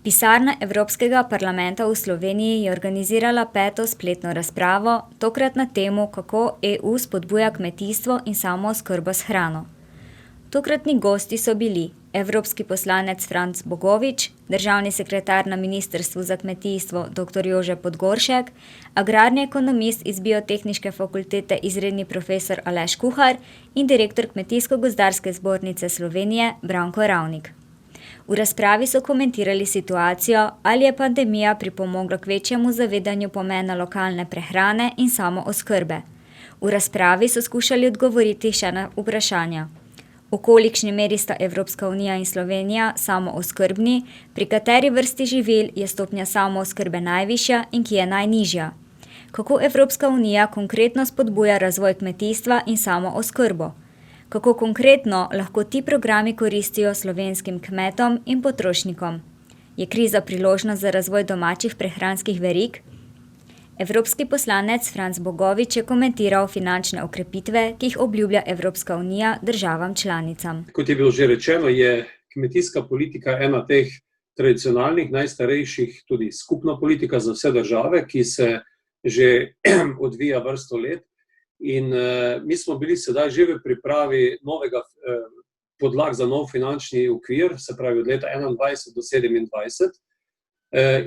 Pisarna Evropskega parlamenta v Sloveniji je organizirala 5. spletno razpravo, tokrat na temo, kako EU spodbuja kmetijstvo in samooskrbo s hrano. Tokratni gosti so bili evropski poslanec Franc Bogovič, državni sekretar na Ministrstvu za kmetijstvo dr. Jože Podgoršek, agrarni ekonomist iz Biotehniške fakultete izredni profesor Aleš Kuhar in direktor Kmetijsko-gozdarske zbornice Slovenije Branko Ravnik. V razpravi so komentirali situacijo, ali je pandemija pripomogla k večjemu zavedanju pomena lokalne prehrane in samooskrbe. V razpravi so skušali odgovoriti še na vprašanja. V kolikšni meri sta Evropska unija in Slovenija samooskrbni, pri kateri vrsti živil je stopnja samooskrbe najvišja in kje je najnižja? Kako Evropska unija konkretno spodbuja razvoj kmetijstva in samooskrbo? Kako konkretno lahko ti programi koristijo slovenskim kmetom in potrošnikom? Je kriza priložnost za razvoj domačih prehranskih verig? Evropski poslanec Franc Bogovič je komentiral finančne okrepitve, ki jih obljublja Evropska unija državam članicam. Kot je bilo že rečeno, je kmetijska politika ena teh tradicionalnih, najstarejših, tudi skupna politika za vse države, ki se že odvija vrsto let. In mi smo bili sedaj že v pripravi novega podlag za nov finančni okvir, se pravi od leta 2021 do 2027.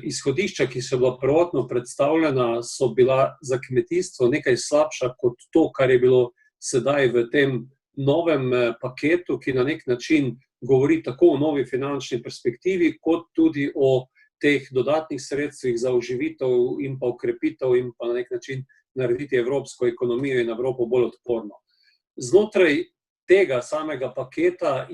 Izhodišča, ki so bila prvotno predstavljena, so bila za kmetijstvo nekaj slabša kot to, kar je bilo sedaj v tem novem paketu, ki na nek način govori tako o novi finančni perspektivi, kot tudi o teh dodatnih sredstvih za oživitev in pa okrepitev in pa na nek način narediti evropsko ekonomijo in Evropo bolj odporno. Znotraj tega samega paketa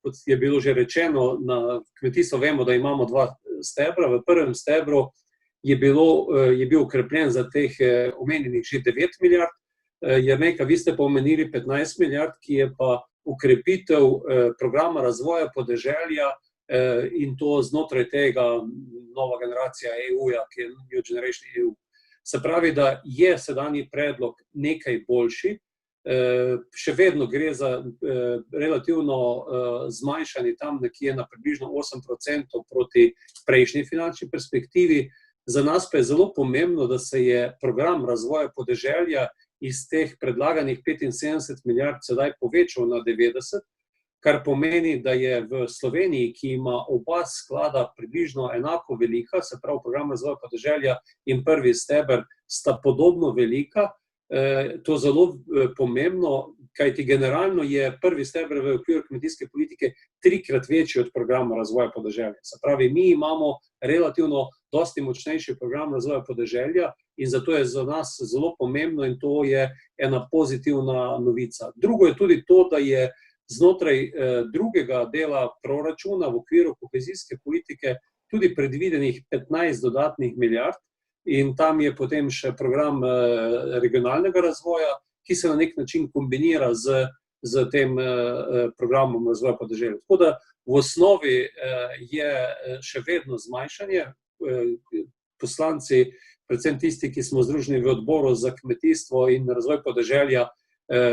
kot je bilo že rečeno, na kmetijstvo vemo, da imamo dva stebra. V prvem stebru je bil ukrepljen za teh omenjenih že 9 milijard. Jernej, vi ste pa omenili 15 milijard, ki je pa ukrepitev programa razvoja podeželja in to znotraj tega nova generacija EU-ja, ki je New Generation EU. Se pravi, da je sedanji predlog nekaj boljši, še vedno gre za relativno zmanjšanje tam nekje na približno 8% proti prejšnji finančni perspektivi. Za nas pa je zelo pomembno, da se je program razvoja podeželja iz teh predlaganih 75 milijard sedaj povečal na 90, kar pomeni, da je v Sloveniji, ki ima oba sklada približno enako velika, se pravi program razvoja podeželja in prvi steber sta podobno velika. To zelo pomembno, kajti generalno je prvi steber v okviru kmetijske politike 3-krat večji od programa razvoja podeželja. Se pravi, mi imamo relativno dosti močnejši program razvoja podeželja in zato je za nas zelo pomembno in to je ena pozitivna novica. Drugo je tudi to, da je znotraj drugega dela proračuna v okviru kohezijske politike tudi predvidenih 15 dodatnih milijard in tam je potem še program regionalnega razvoja, ki se na nek način kombinira z tem programom razvoja podeželja. Tako da v osnovi je še vedno zmanjšanje. Poslanci, predvsem tisti, ki smo združeni v odboru za kmetijstvo in razvoj podeželja,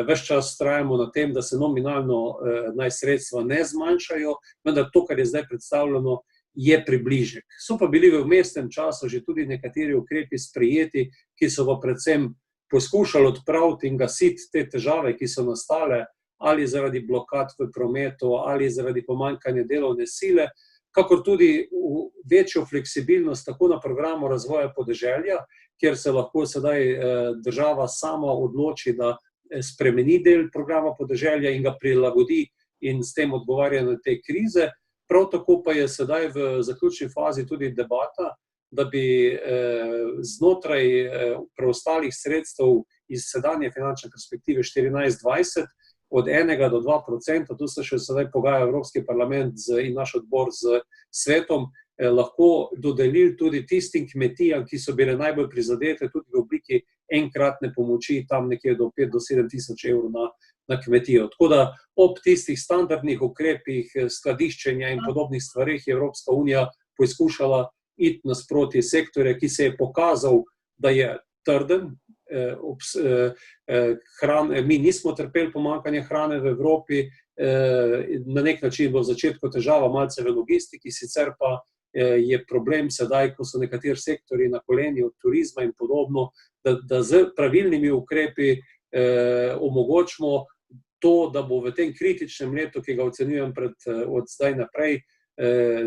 ves čas vztrajamo na tem, da se nominalno naj sredstva ne zmanjšajo, vendar to, kar je zdaj predstavljeno, je približek. So pa bili v vmesnem času že tudi nekateri ukrepi sprejeti, ki so pa predvsem poskušali odpraviti in gasiti te težave, ki so nastale ali zaradi blokad v prometu ali zaradi pomanjkanja delovne sile, kakor tudi večjo fleksibilnost tako na programu razvoja podeželja, kjer se lahko sedaj država sama odloči, da spremeni del programa podeželja in ga prilagodi in s tem odgovarja na te krize. Prav tako pa je sedaj v zaključni fazi tudi debata, da bi znotraj preostalih sredstev iz sedanje finančne perspektive 14-20 od 1 do 2%, tu se še sedaj pogaja Evropski parlament in naš odbor z svetom, lahko dodelili tudi tistim kmetijam, ki so bile najbolj prizadete tudi v obliki enkratne pomoči, tam nekje do 5 do 7 tisoč evrov na kmetijo. Tako da ob tistih standardnih ukrepih, skladiščenja in podobnih stvarih je Evropska unija poskušala iti nasproti sektorja, ki se je pokazal, da je trden. Mi nismo trpeli pomanjkanje hrane v Evropi, na nek način bo v začetku težava malce v logistiki, sicer pa je problem sedaj, ko so nekateri sektorji na koleni od turizma in podobno, da z pravilnimi ukrepi omogočimo to, da bo v tem kritičnem letu, ki ga ocenjujem od zdaj naprej,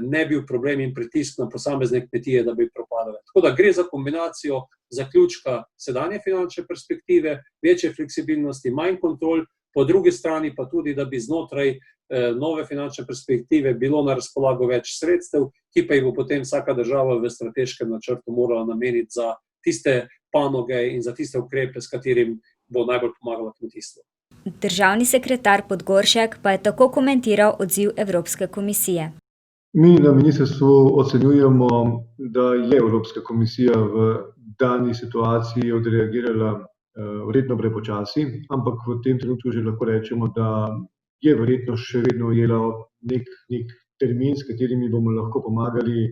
ne bil problem in pritisk na posamezne kmetije, da bi propadale. Tako da gre za kombinacijo zaključka sedanje finančne perspektive, večje fleksibilnosti, manj kontrol, po drugi strani pa tudi, da bi znotraj nove finančne perspektive bilo na razpolago več sredstev, ki pa jih bo potem vsaka država v strateškem načrtu morala nameniti za tiste panoge in za tiste ukrepe, s katerim bo najbolj pomagalo kmetijstvo. Državni sekretar Podgoršek pa je tako komentiral odziv Evropske komisije. Mi na ministrstvu ocenjujemo, da je Evropska komisija v dani situaciji odreagirala verjetno prepočasi, ampak v tem trenutku že lahko rečemo, da je verjetno še vedno ujela nek termin, s katerimi bomo lahko pomagali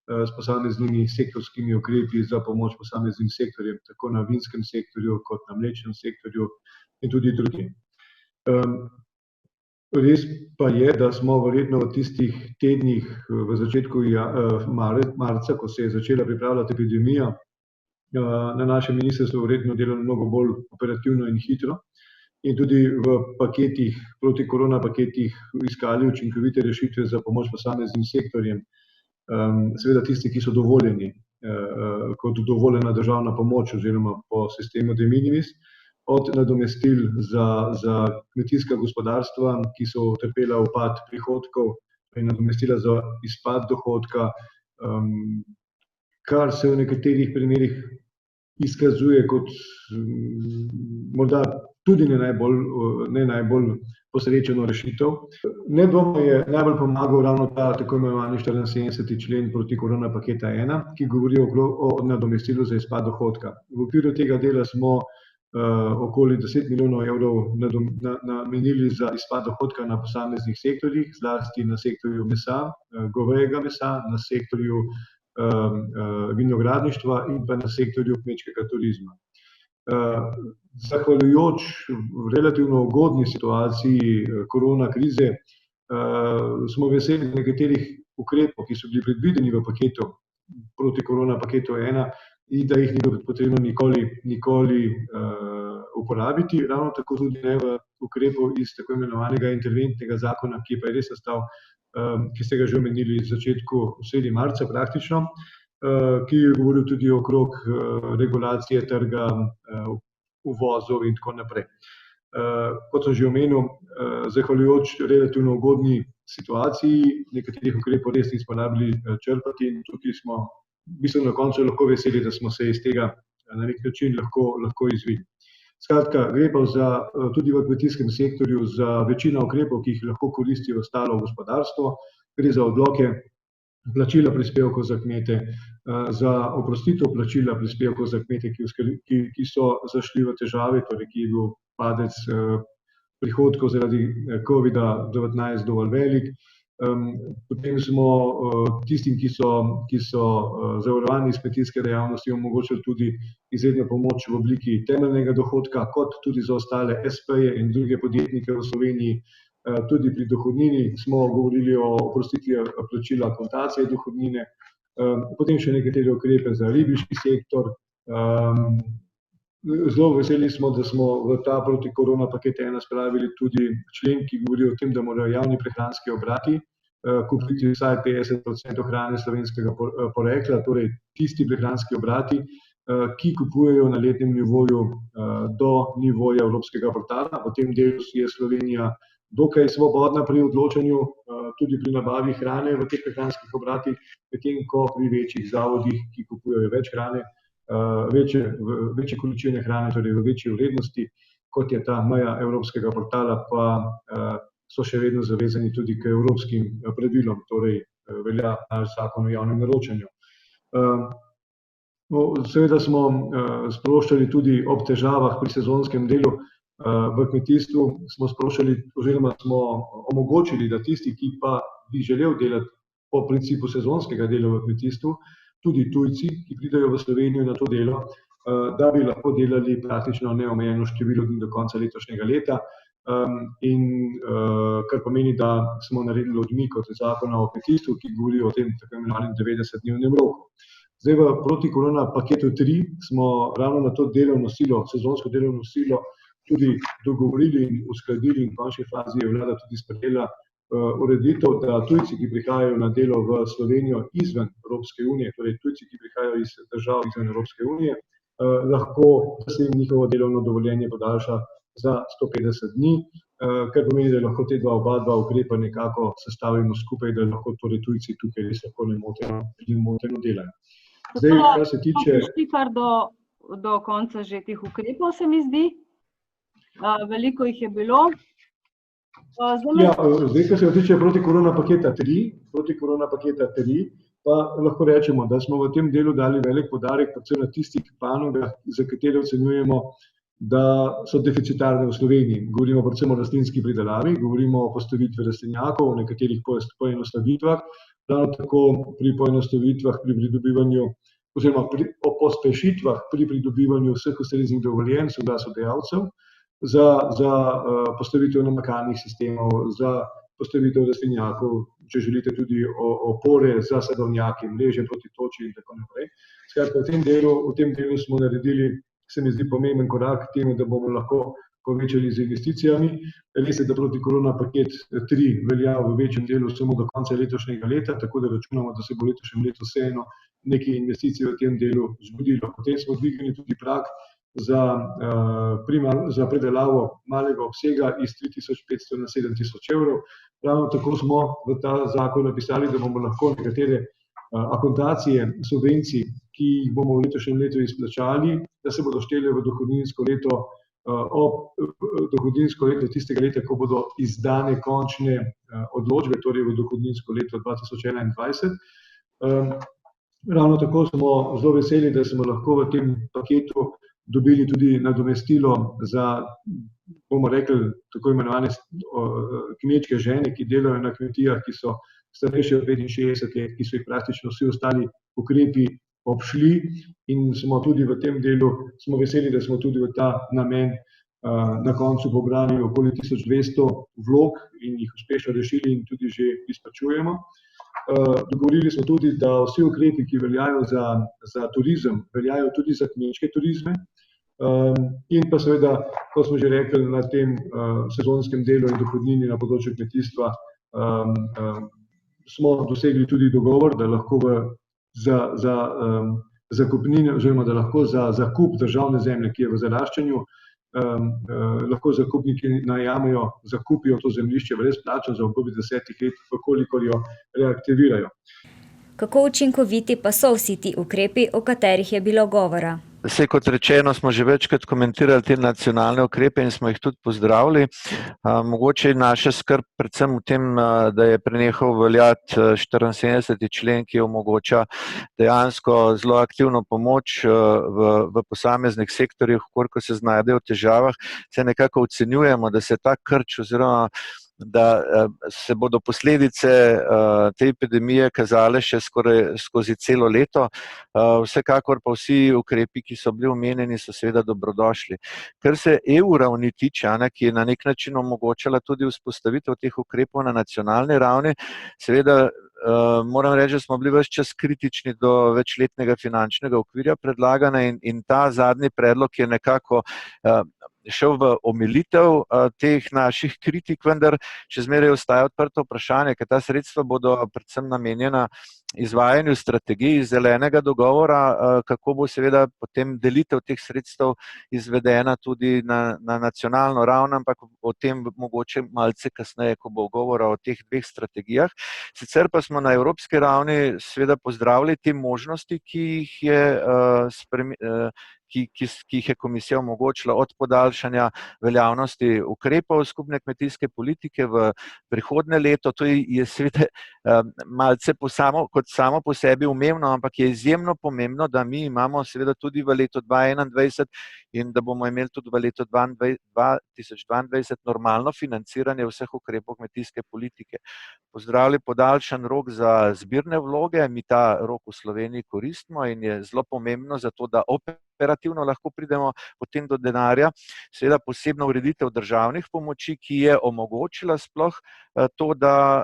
s posameznimi sektorskimi ukrepi za pomoč posameznim sektorjem, tako na vinskem sektorju kot na mlečnem sektorju in tudi drugim. Res pa je, da smo verjetno v tistih tednih v začetku marca, ko se je začela pripravljati epidemija, na našem ministrstvu verjetno delali mnogo bolj operativno in hitro in tudi v paketih, protikorona paketih iskali učinkovite rešitve za pomoč posameznim sektorjem. Seveda tisti, ki so dovoljeni kot dovoljena državna pomoč oziroma po sistemu de minimis, od nadomestil za kmetijska gospodarstva, ki so utrpela upad prihodkov in nadomestila za izpad dohodka, kar se v nekaterih primerih izkazuje kot morda tudi ne najbolj posrečeno rešitev. Nedvomno je najbolj pomagal ravno ta tako imenovani 74. člen protikorona paketa 1, ki govori o nadomestilu za izpad dohodka. V okviru tega dela smo okoli 10 milijonov evrov namenili za izpad dohodka na posameznih sektorjih, zlasti na sektorju mesa, govejega mesa, na sektorju vinogradništva in pa na sektorju kmečkega turizma. Zahvaljujoč relativno ugodni situaciji korona krize smo veseli nekaterih ukrepov, ki so bili predvideni v paketu protikorona paketu 1 in da jih ni bilo potrebno nikoli uporabiti, ravno tako tudi ne v ukrepov iz tako imenovanega interventnega zakona, ki pa je res nastal, ki ste ga že omenili v začetku, sredi marca praktično, ki je govoril tudi okrog regulacije trga, uvozov in tako naprej. Kot sem že omenil, zahvaljujoč relativno ugodni situaciji, nekaterih ukrepov res nismo rabili črpati in tukaj smo na koncu lahko veseli, da smo se iz tega na nek način lahko izvili. Skratka, gre pa tudi v kmetijskem sektorju za večino ukrepov, ki jih lahko koristi ostalo gospodarstvo. Gre za odloke plačila prispevkov za kmete, za oprostitev plačila prispevkov za kmete, ki so zašli v težave, torej ki je bil padec prihodkov zaradi COVID-19 dovolj velik. Potem smo tistim, ki so zavarovani iz kmetijske dejavnosti, omogočili tudi izredno pomoč v obliki temeljnega dohodka, kot tudi za ostale espeje in druge podjetnike v Sloveniji. Tudi pri dohodnini smo govorili o oprostitvi plačila akontacije dohodnine, potem še nekatere ukrepe za ribiški sektor. Zelo veseli smo, da smo v ta protikorona paket 1 spravili tudi člen, ki govori o tem, da morajo javni prehranski obrati kupiti vsaj 50% hrane slovenskega porekla, torej tisti prehranski obrati, ki kupujejo na letnem nivoju do nivoja evropskega portala. V tem delu je Slovenija dokaj svobodna pri odločanju, tudi pri nabavi hrane v teh prehranskih obratih, medtem ko pri večjih zavodih, ki kupujejo več hrane, večje količine hrane, torej v večji vrednosti, kot je ta meja evropskega portala, pa so še vedno zavezani tudi k evropskim pravilom, torej velja naš zakon o javnem naročanju. Seveda smo sproščali tudi ob težavah pri sezonskem delu v kmetijstvu, smo sproščali oziroma smo omogočili, da tisti, ki pa bi želel delati po principu sezonskega dela v kmetijstvu, tudi tujci, ki pridejo v Slovenijo na to delo, da bi lahko delali praktično neomejeno število dni do konca letošnjega leta. kar pomeni, da smo naredili odmik od zakona o kmetijstvu, ki govori o tem tako imenovanem 90-dnevnem roku. Zdaj v protikorona paketu 3 smo ravno na to delovno silo, sezonsko delovno silo tudi dogovorili in uskladili in v končni fazi je vlada tudi sprejela ureditev, da tujci, ki prihajajo na delo v Slovenijo izven Evropske unije, torej tujci, ki prihajajo iz držav izven Evropske unije, lahko se jim njihovo delovno dovoljenje podaljša za 150 dni, kar pomeni, da lahko oba dva ukrepa nekako sestavimo skupaj, da lahko torej tujci tukaj res lahko nemoteno delajo. Zdaj, kar se tiče... Prišli kar do konca že teh ukrepov, se mi zdi. Veliko jih je bilo. Zdaj, kar se tiče protikorona paketa 3, pa lahko rečemo, da smo v tem delu dali velik poudarek predvsem na tistih panogah, za katere ocenjujemo, da so deficitarne v Sloveniji. Govorimo predvsem o rastlinski pridelavi, govorimo o postavitvi rastlinjakov, o nekaterih poenostavitvah, ravno tako pri poenostavitvah pri pridobivanju oziroma o pospešitvah pri pridobivanju vseh ustreznih dovoljenj soglasodajalcev, za postavitev namakalnih sistemov, za postavitev rastlinjakov, če želite tudi opore za sadovnjake, mreže proti toči in tako naprej. Skratka, v tem delu smo naredili, se mi zdi, pomemben korak k temu, da bomo lahko povečali z investicijami. Res je, da protikorona paket 3 velja v večjem delu samo do konca letošnjega leta, tako da računamo, da se bo letošnjem letu vseeno nekaj investicij v tem delu zgodilo. Potem smo dvignili tudi prag za predelavo malega obsega iz 3500 na 7000 evrov. Ravno tako smo v ta zakon napisali, da bomo lahko nekatere akontacije subvencij, ki jih bomo v letošnjem letu izplačali, da se bodo štele v dohodninsko leto tistega leta, ko bodo izdane končne odločbe, torej v dohodninsko leto 2021. Ravno tako smo zelo veseli, da smo lahko v tem paketu dobili tudi nadomestilo za, bomo rekli, tako imenovane kmečke žene, ki delajo na kmetijah, ki so starejše od 65 let, ki so jih praktično vsi ostali ukrepi obšli in smo tudi v tem delu, smo veseli, da smo tudi v ta namen na koncu pobrali okoli 1200 vlog in jih uspešno rešili in tudi že izplačujemo. Dogovorili smo tudi, da vsi ukrepi, ki veljajo za turizem, veljajo tudi za kmečke turizme. In pa seveda, kot smo že rekli, na tem sezonskem delu in dohodnini na področju kmetijstva smo dosegli tudi dogovor, da lahko za zakupnine oziroma da lahko za zakup državne zemlje, ki je v zaraščanju, lahko zakupniki najamejo, zakupijo to zemljišče brezplačno za obdobje 10 let, kolikor jo reaktivirajo. Kako učinkoviti pa so vsi ti ukrepi, o katerih je bilo govora? Saj kot rečeno, smo že večkrat komentirali te nacionalne ukrepe in smo jih tudi pozdravili. Mogoče je naša skrb predvsem v tem, da je prenehal veljati 74. člen, ki omogoča dejansko zelo aktivno pomoč v posameznih sektorjih, koliko se znajdejo v težavah. Se nekako ocenjujemo, da se ta krč oziroma da se bodo posledice te epidemije kazale še skoraj skozi celo leto. Vsekakor pa vsi ukrepi, ki so bili omenjeni, so seveda dobrodošli. Kar se EU ravni tiče, ki je na nek način omogočala tudi vzpostavitev teh ukrepov na nacionalni ravni, seveda moram reči, da smo bili ves čas kritični do večletnega finančnega okvirja predlagana in ta zadnji predlog je nekako šel v omilitev teh naših kritik, vendar še zmeraj ostaja odprto vprašanje, ker ta sredstva bodo predvsem namenjena izvajanju strategij zelenega dogovora, kako bo seveda potem delitev teh sredstev izvedena tudi na nacionalno ravno, ampak o tem mogoče malce kasneje, ko bo govora o teh dveh strategijah. Sicer pa smo na evropski ravni seveda pozdravili te možnosti, ki jih je komisija omogočila od podaljšanja veljavnosti ukrepov skupne kmetijske politike v prihodnje leto. To je seveda malce kot samo po sebi umevno, ampak je izjemno pomembno, da mi imamo seveda tudi v letu 2021 in da bomo imeli tudi v letu 2022 normalno financiranje vseh ukrepov kmetijske politike. Pozdravili podaljšan rok za zbirne vloge, mi ta rok v Sloveniji koristimo in je zelo pomembno za to, da operativno operativno lahko pridemo potem do denarja. Seveda posebna ureditev državnih pomoči, ki je omogočila sploh to, da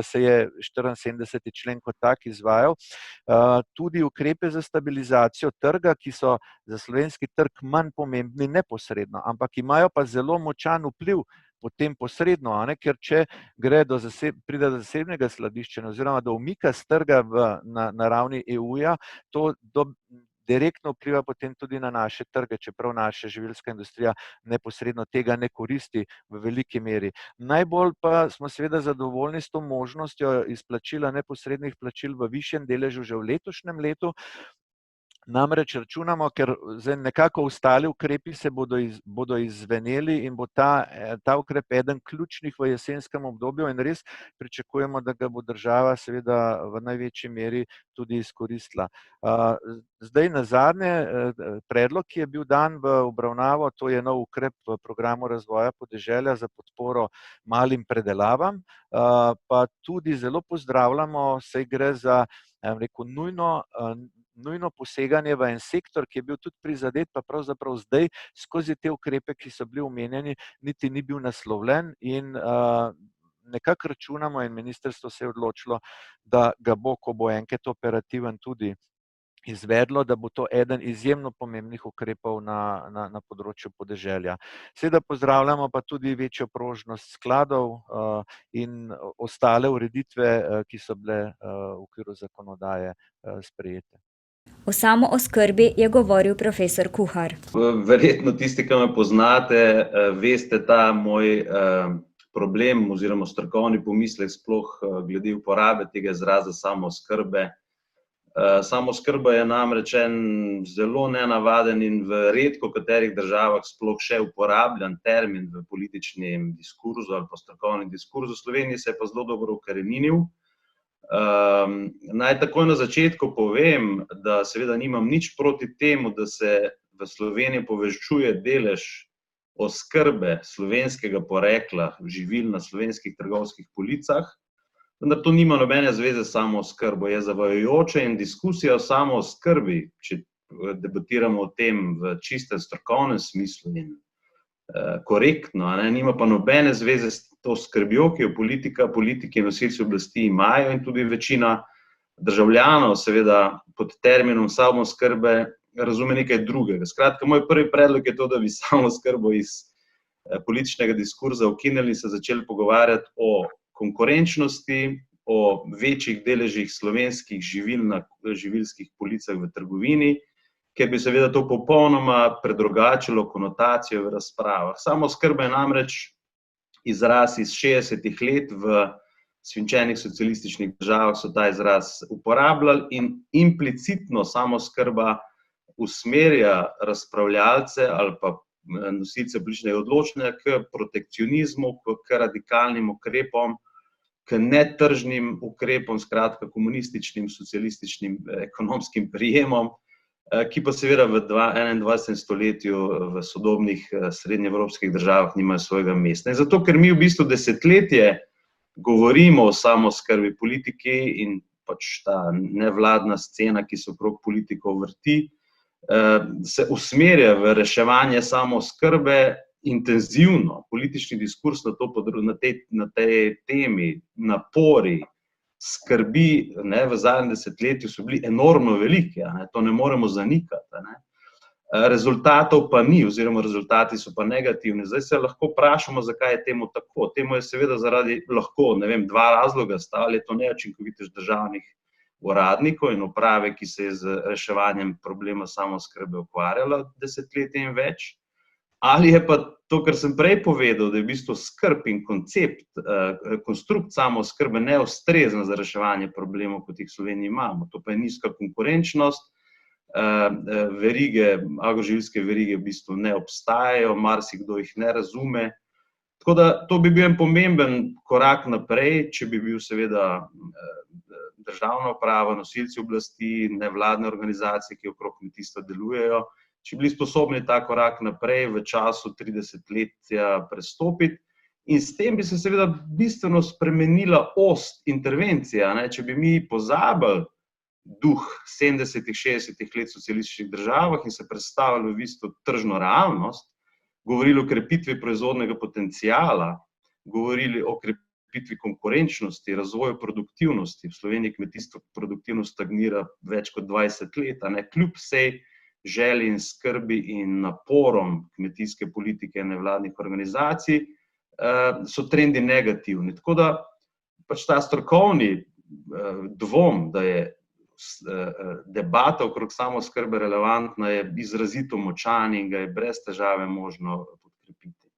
se je 74. člen kot tak izvajal. Tudi ukrepe za stabilizacijo trga, ki so za slovenski trg manj pomembni neposredno, ampak imajo pa zelo močan vpliv potem posredno, ker če pride do zasebnega skladiščenja oziroma do umika s trga na ravni EU-ja, to direktno vpliva potem tudi na naše trge, čeprav naša živilska industrija neposredno tega ne koristi v veliki meri. Najbolj pa smo seveda zadovoljni s to možnostjo izplačila neposrednih plačil v višjem deležu že v letošnjem letu. Namreč računamo, ker zdaj nekako ostali ukrepi se bodo izveneli in bo ta ukrep eden ključnih v jesenskem obdobju in res pričakujemo, da ga bo država seveda v največji meri tudi izkoristila. Zdaj nazadnje predlog, ki je bil dan v obravnavo, to je nov ukrep v programu razvoja podeželja za podporo malim predelavam, pa tudi zelo pozdravljamo, saj gre za nujno poseganje v en sektor, ki je bil tudi prizadet, pa pravzaprav zdaj skozi te ukrepe, ki so bili omenjeni, niti ni bil naslovljen in nekako računamo in ministrstvo se je odločilo, da ga bo, ko bo enkrat operativen, tudi izvedlo, da bo to eden izjemno pomembnih ukrepov na področju podeželja. Seveda pozdravljamo pa tudi večjo prožnost skladov in ostale ureditve, ki so bile v okviru zakonodaje sprejete. O samooskrbi je govoril profesor Kuhar. Verjetno tisti, ki me poznate, veste ta moj problem oziroma strokovni pomislek sploh glede uporabe tega izraza samooskrbe. Samooskrba je namreč en zelo nenavaden in v redko katerih državah sploh še uporabljan termin v političnem diskurzu ali pa strokovnem diskurzu. V Sloveniji se je pa zelo dobro ukoreninil. Naj takoj na začetku povem, da seveda nimam nič proti temu, da se v Sloveniji povečuje delež oskrbe slovenskega porekla živil na slovenskih trgovskih policah, vendar to nima nobene zveze s samooskrbo. Je zavajajoče in diskusija o samooskrbi, če debatiramo o tem v čistem strokovnem smislu in korektno, nima pa nobene zveze s to skrbjo, ki jo politiki in nosilci oblasti imajo in tudi večina državljanov seveda pod terminom samooskrbe razume nekaj drugega. Skratka, moj prvi predlog je to, da bi samooskrbo iz političnega diskurza ukinili in se začeli pogovarjati o konkurenčnosti, o večjih deležih slovenskih živil na živilskih policah v trgovini, ker bi seveda to popolnoma predrugačilo konotacijo v razpravah. Samooskrba je namreč izraz iz 60-ih let, v svinčenih socialističnih državah so ta izraz uporabljali in implicitno samooskrba usmerja razpravljalce ali pa nosilce političnega odločanja k protekcionizmu, k radikalnim ukrepom, k netržnim ukrepom, skratka komunističnim, socialističnim ekonomskim prijemom, ki pa seveda v 21. stoletju v sodobnih srednjeevropskih državah nimajo svojega mesta. In zato, ker mi v bistvu desetletje govorimo o samooskrbi, politiki in pač ta nevladna scena, ki se okrog politikov vrti, se usmerja v reševanje samooskrbe intenzivno. Politični diskurs na tej temi, napori, skrbi v zadnjem desetletju so bili enormno veliki, to ne moremo zanikati. Rezultatov pa ni, oziroma rezultati so pa negativni. Zdaj se lahko vprašamo, zakaj je temu tako. Temu je seveda zaradi dva razloga sta, ali je to neučinkovitost državnih uradnikov in uprave, ki se je z reševanjem problema samooskrbe ukvarjala desetletje in več, ali je pa to, kar sem prej povedal, da je v bistvu skrb in konstrukt samooskrbe neustrezen za reševanje problemov, kot jih v Sloveniji imamo. To pa je nizka konkurenčnost, agroživilske verige v bistvu ne obstajajo, marsikdo jih ne razume. Tako da to bi bil en pomemben korak naprej, če bi bil seveda državna uprava, nosilci oblasti, nevladne organizacije, ki okrog kmetijstva delujejo, če bili sposobni ta korak naprej v času 30-letja prestopiti in s tem bi se seveda bistveno spremenila ost intervencija. Če bi mi pozabili duh 70-ih, 60-ih let socialističnih državah in se predstavili v bistvu tržno realnost, govorili o krepitvi proizvodnega potenciala, govorili o krepitvi konkurenčnosti, razvoju produktivnosti. V Sloveniji kmetijstvo produktivnost stagnira več kot 20 let, kljub vsej želji in skrbi in naporom kmetijske politike nevladnih organizacij, so trendi negativni. Tako da pač ta strokovni dvom, da je debata okrog samooskrbe relevantna, je izrazito močan in ga je brez težave možno podkrepiti.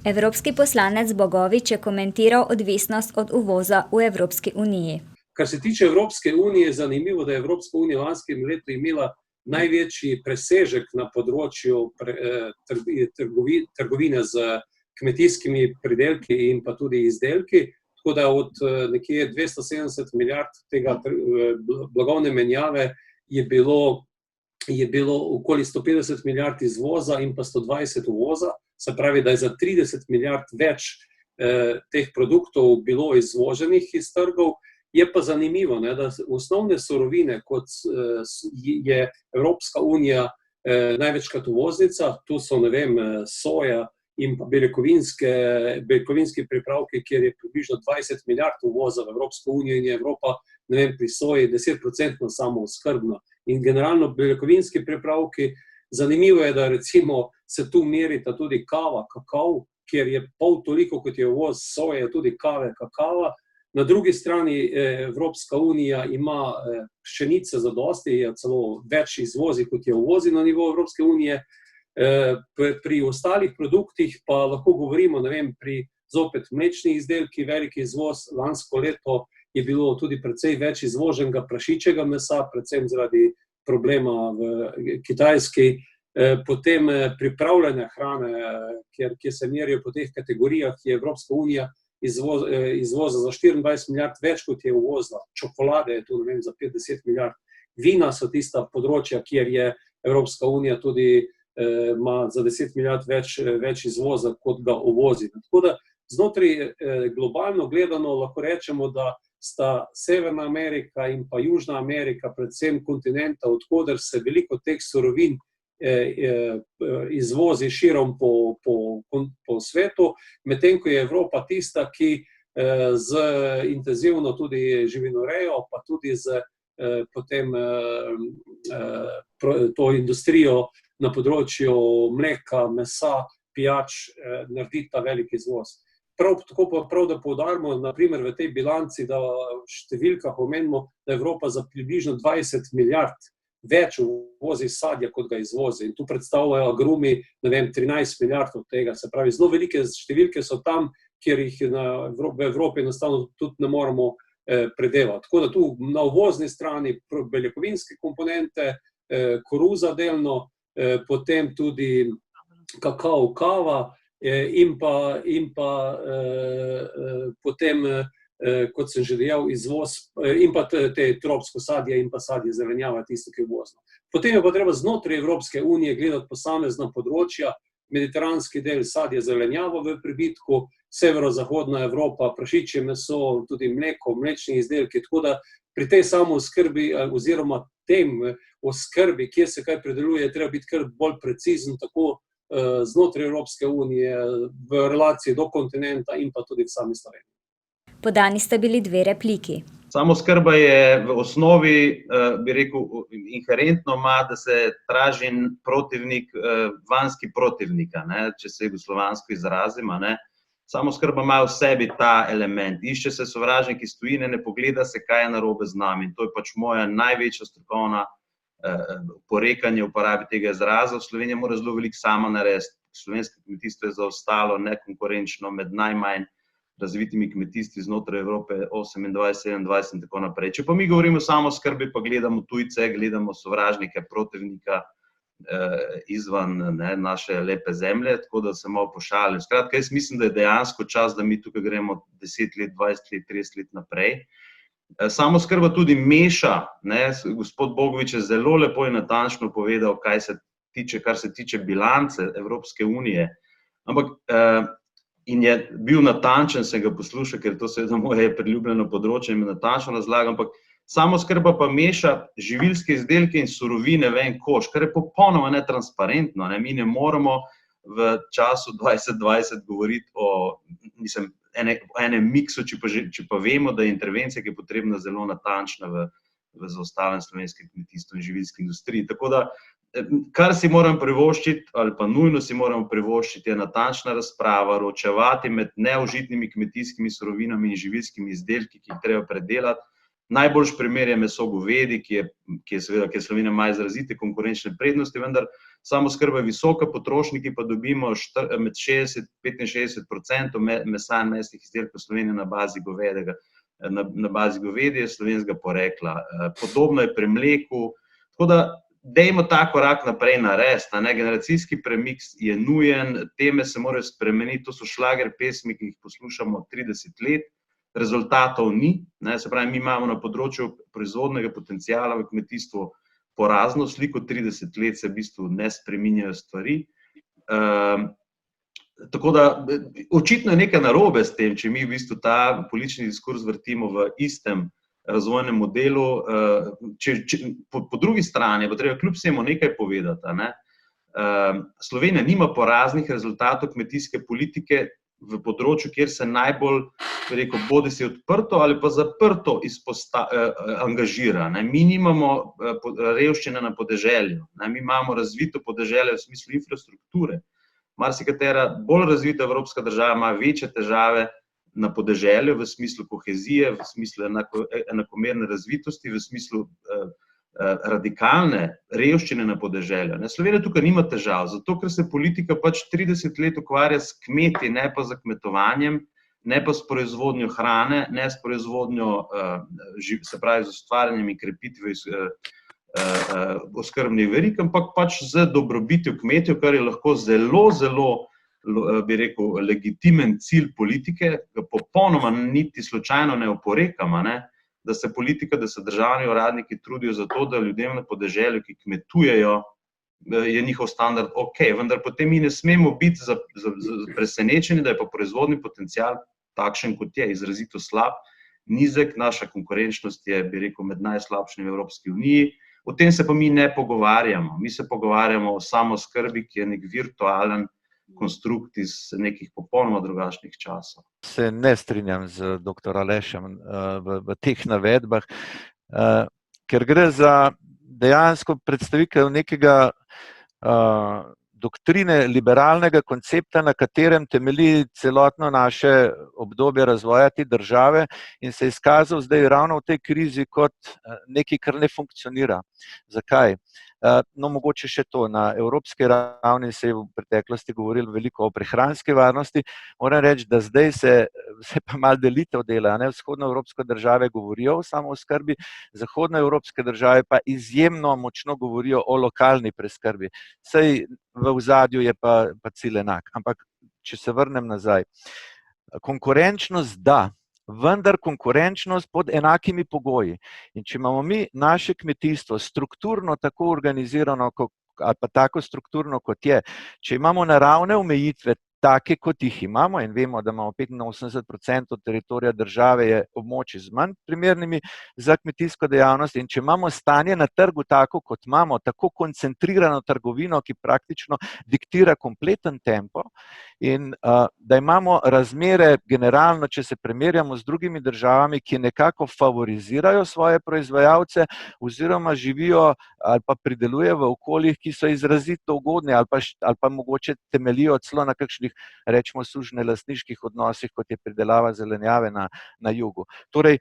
Evropski poslanec Bogovič je komentiral odvisnost od uvoza v Evropski uniji. Kar se tiče Evropske unije, je zanimivo, da je Evropska unija v lanskem letu imela največji presežek na področju trgovine z kmetijskimi pridelki in pa tudi izdelki, tako da od nekje 270 milijard tega blagovne menjave je bilo okoli 150 milijard izvoza in pa 120 uvoza, se pravi, da je za 30 milijard več teh produktov bilo izvoženih iz trgov. Je pa zanimivo, da osnovne surovine, kot je Evropska unija največkrat uvoznica, tu so, soja in pa beljakovinski pripravki, kjer je približno 20 milijard uvoza v Evropsko unijo in je Evropa, pri soji 10% samooskrbna. In generalno beljakovinski pripravki, zanimivo je, da recimo se tu merita tudi kava, kakav, kjer je pol toliko, kot je uvoz soje, tudi kave, kakava. Na drugi strani Evropska unija ima pšenice zadosti, je celo več izvozi, kot je uvozi na nivo Evropske unije. Pri ostalih produktih pa lahko govorimo, pri zopet mlečnih izdelkih, veliki izvoz. Lansko leto je bilo tudi precej več izvoženega prašičjega mesa, predvsem zaradi problema v Kitajski. Potem pripravljene hrane, kjer se merijo po teh kategorijah, je Evropska unija izvoza za 24 milijard več, kot je uvozila. Čokolade je tu, za 50 milijard. Vina so tista področja, kjer je Evropska unija tudi ima za 10 milijard več izvoza, kot ga uvozi. Tako da znotraj globalno gledano lahko rečemo, da sta Severna Amerika in pa Južna Amerika, predvsem kontinenta, odkoder se veliko teh surovin izvozi širom po svetu, medtem ko je Evropa tista, ki z intenzivno tudi živinorejo, pa tudi z potem to industrijo na področju mleka, mesa, pijač, naredi ta velik izvoz. Prav tako pa prav, da poudarimo, naprimer v tej bilanci, da v številkah omenimo, da Evropa za približno 20 milijard več uvozi sadja, kot ga izvozi. In tu predstavljajo agrumi, 13 milijard od tega. Se pravi, zelo velike številke so tam, kjer jih v Evropi enostavno tudi ne moremo predelati. Tako da tu na uvozni strani beljakovinske komponente, koruza delno, potem tudi kakao, kava in pa potem, kot sem že dejal, izvoz in pa te tropsko sadje in pa sadje zelenjava, tisto, ki je uvozno. Potem je pa treba znotraj Evropske unije gledati posamezna področja, mediteranski del sadje zelenjava v prebitku, severozahodna Evropa, prašičje meso, tudi mleko, mlečni izdelki, tako da pri tej samooskrbi oziroma tem oskrbi, kjer se kaj predeluje, treba biti kar bolj precizen, tako znotraj Evropske unije, v relaciji do kontinenta in pa tudi v sami Sloveniji. Podani sta bili 2 repliki. Samooskrba je v osnovi, bi rekel, inherentno ima, da se traži protivnik, vanjski protivnika, če se jugoslovansko izrazimo. Samooskrba ima v sebi ta element. Išče se sovražnik iz tujine, ne pogleda se, kaj je narobe z nami. In to je pač moja največja strokovna porekanje uporabi tega izraza. V Sloveniji mora zelo veliko sama narediti. Slovensko kmetijstvo je zaostalo, nekonkurenčno, med najmanj razvitimi kmetijstvi znotraj Evrope 28, 27 in tako naprej. Če pa mi govorimo o samooskrbi, pa gledamo tujce, gledamo sovražnike, protivnika izvan naše lepe zemlje, tako da se malo pošalim. Skratka, jaz mislim, da je dejansko čas, da mi tukaj gremo 10 let, 20 let, 30 let naprej. Samooskrba tudi meša, gospod Bogovič je zelo lepo in natančno povedal, kar se tiče bilance Evropske unije, ampak in je bil natančen, sem ga poslušal, ker to seveda moje priljubljeno področje in me natančno razlaga, ampak Samooskrba pa meša živilske izdelke in surovine v en koš, kar je popolnoma netransparentno. Mi ne moremo v času 2020 govoriti o enem miksu, če pa vemo, da je intervencija, ki je potrebna, zelo natančna v zaostalem slovenskem kmetijstvu in živilski industriji. Tako da, kar si moramo privoščiti, ali pa nujno si moramo privoščiti, je natančna razprava, ločevati med neužitnimi kmetijskimi surovinami in živilskimi izdelki, ki jih treba predelati. Najboljši primer je meso govedi, ki Slovenija ima izrazite konkurenčne prednosti, vendar samooskrba je visoka, potrošniki pa dobimo med 60–65% mesa in mesnih izdelkov Slovenije na bazi govedije slovenskega porekla. Podobno je pri mleku. Tako da dajmo ta korak naprej narediti. Generacijski premik je nujen, teme se morajo spremeniti, to so šlager pesmi, ki jih poslušamo 30 let. Rezultatov ni, se pravi, mi imamo na področju proizvodnega potenciala v kmetijstvu porazno sliko, 30 let se v bistvu ne spreminjajo stvari. Tako da, očitno je nekaj narobe s tem, če mi v bistvu ta politični diskurs vrtimo v istem razvojnem modelu. Po drugi strani pa treba kljub vsemu nekaj povedati. Slovenija nima poraznih rezultatov kmetijske politike v področju, kjer se najbolj, bodi si odprto ali pa zaprto angažira. Mi nimamo revščine na podeželju, mi imamo razvito podeželje v smislu infrastrukture. Marsikatera bolj razvita evropska država ima večje težave na podeželju v smislu kohezije, v smislu enakomerne razvitosti, v smislu radikalne revščine na podeželju. Slovenija tukaj nima težav, zato ker se politika pač 30 let ukvarja s kmeti, ne pa z kmetovanjem, ne pa s proizvodnjo hrane, ne s proizvodnjo, se pravi z ustvarjanjem in krepitvijo oskrbnih verig, ampak pač z dobrobitjo kmetov, kar je lahko zelo, bi rekel, legitimen cilj politike, ga popolnoma niti slučajno ne oporekam, da se politika, da se državni uradniki trudijo za to, da ljudem na podeželju, ki kmetujejo, je njihov standard ok, vendar potem mi ne smemo biti presenečeni, da je pa proizvodni potencial takšen, kot je, izrazito slab, nizek, naša konkurenčnost je, bi rekel, med najslabšimi v Evropski uniji. O tem se pa mi ne pogovarjamo. Mi se pogovarjamo o samooskrbi, ki je nek virtualen konstrukt iz nekih popolnoma drugačnih časov. Se ne strinjam z dr. Alešem v teh navedbah, ker gre za dejansko predstavitev nekega doktrine liberalnega koncepta, na katerem temelji celotno naše obdobje razvoja te države in se je izkazal zdaj ravno v tej krizi kot nekaj, kar ne funkcionira. Zakaj? No, mogoče še to, na evropski ravni se je v preteklosti govorilo veliko o prehranski varnosti. Moram reči, da zdaj se pa malo delitev dela. Vzhodnoevropske države govorijo o samooskrbi, zahodnoevropske države pa izjemno močno govorijo o lokalni preskrbi. Saj v ozadju je pa cilj enak. Ampak, če se vrnem nazaj, konkurenčnost da, vendar konkurenčnost pod enakimi pogoji. In če imamo mi naše kmetijstvo strukturno tako organizirano ali pa tako strukturno, kot je, če imamo naravne omejitve take, kot jih imamo, in vemo, da imamo 85% teritorija države je območje z manj primernimi za kmetijsko dejavnost, in če imamo stanje na trgu tako, kot imamo, tako koncentrirano trgovino, ki praktično diktira kompleten tempo, in da imamo razmere generalno, če se primerjamo z drugimi državami, ki nekako favorizirajo svoje proizvajalce oziroma živijo ali pa pridelujejo v okoljih, ki so izrazito ugodni ali pa mogoče temeljijo celo na kakšnih, rečemo, sužnjelastniških odnosih, kot je pridelava zelenjave na jugu. Torej,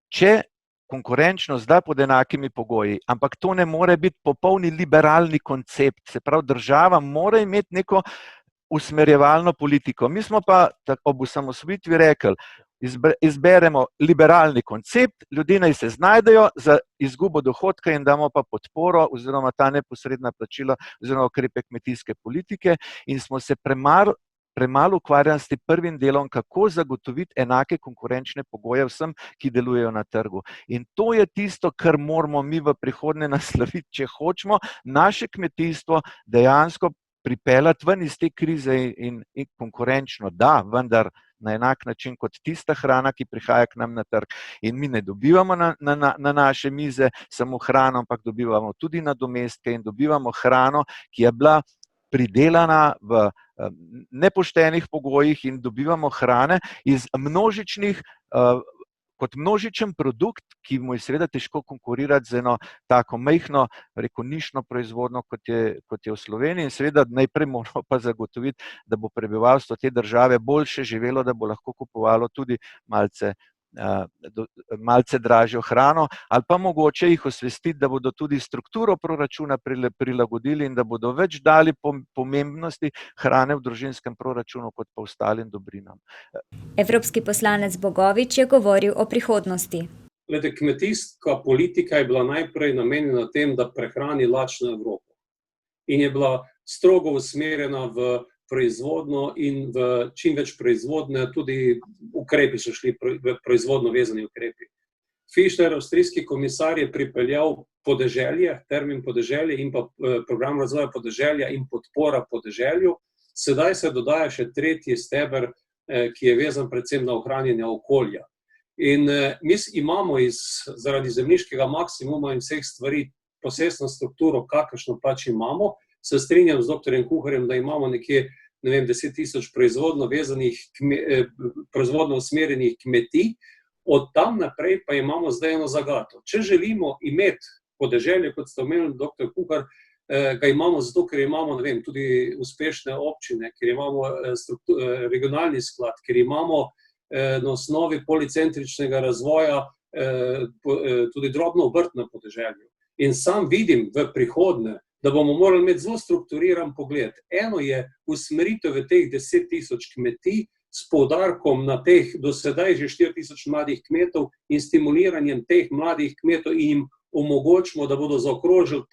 če konkurenčnost da pod enakimi pogoji, ampak to ne more biti popolni liberalni koncept, se pravi, država mora imeti neko usmerjevalno politiko. Mi smo pa ob osamosvojitvi rekli, izberemo liberalni koncept, ljudje naj se znajdejo, za izgubo dohodka in damo pa podporo oziroma ta neposredna plačila oziroma ukrepe kmetijske politike, in smo se premalo ukvarjali s tem prvim delom, kako zagotoviti enake konkurenčne pogoje vsem, ki delujejo na trgu. In to je tisto, kar moramo mi v prihodnje nasloviti, če hočemo naše kmetijstvo dejansko pripeljati ven iz te krize in konkurenčno, da, vendar na enak način kot tista hrana, ki prihaja k nam na trg. In mi ne dobivamo na naše mize samo hrano, ampak dobivamo tudi nadomestke in dobivamo hrano, ki je bila pridelana v nepoštenih pogojih in dobivamo hrane iz množičnih, kot množičen produkt, ki mu je seveda težko konkurirati z eno tako majhno, nišno proizvodnjo, kot je v Sloveniji. In seveda najprej moramo pa zagotoviti, da bo prebivalstvo te države boljše živelo, da bo lahko kupovalo tudi malce dražjo hrano, ali pa mogoče jih osvestiti, da bodo tudi strukturo proračuna prilagodili in da bodo več dali pomembnosti hrane v družinskem proračunu kot pa ostalim dobrinam. Evropski poslanec Bogovič je govoril o prihodnosti. Glede, kmetijska politika je bila najprej namenjena tem, da prehrani lačno Evropo. In je bila strogo usmerjena v proizvodno in v čim več proizvodne, tudi ukrepi so šli v proizvodno vezani ukrepi. Fischler, avstrijski komisar, je pripeljal podeželje, termin podeželje in pa program razvoja podeželja in podpora podeželju. Sedaj se dodaja še tretji steber, ki je vezan predvsem na ohranjanje okolja. In mi imamo zaradi zemljiškega maksimuma in vseh stvari posestno strukturo, kakršno pač imamo. Se strinjam z dr. Kuharjem, da imamo nekje 10.000 proizvodno usmerjenih kmetij, od tam naprej pa imamo zdaj eno zagato. Če želimo imeti podeželje, kot ste omenili, dr. Kuhar, ga imamo zato, ker imamo tudi uspešne občine, ker imamo regionalni sklad, ker imamo na osnovi policentričnega razvoja tudi drobno obrt na podeželju. In sam vidim v prihodnje, da bomo morali imeti zelo strukturiran pogled. Eno je usmeritev v teh 10.000 kmetij s poudarkom na teh do sedaj že 4.000 mladih kmetov in stimuliranjem teh mladih kmetov in jim omogočimo, da bodo zaokrožili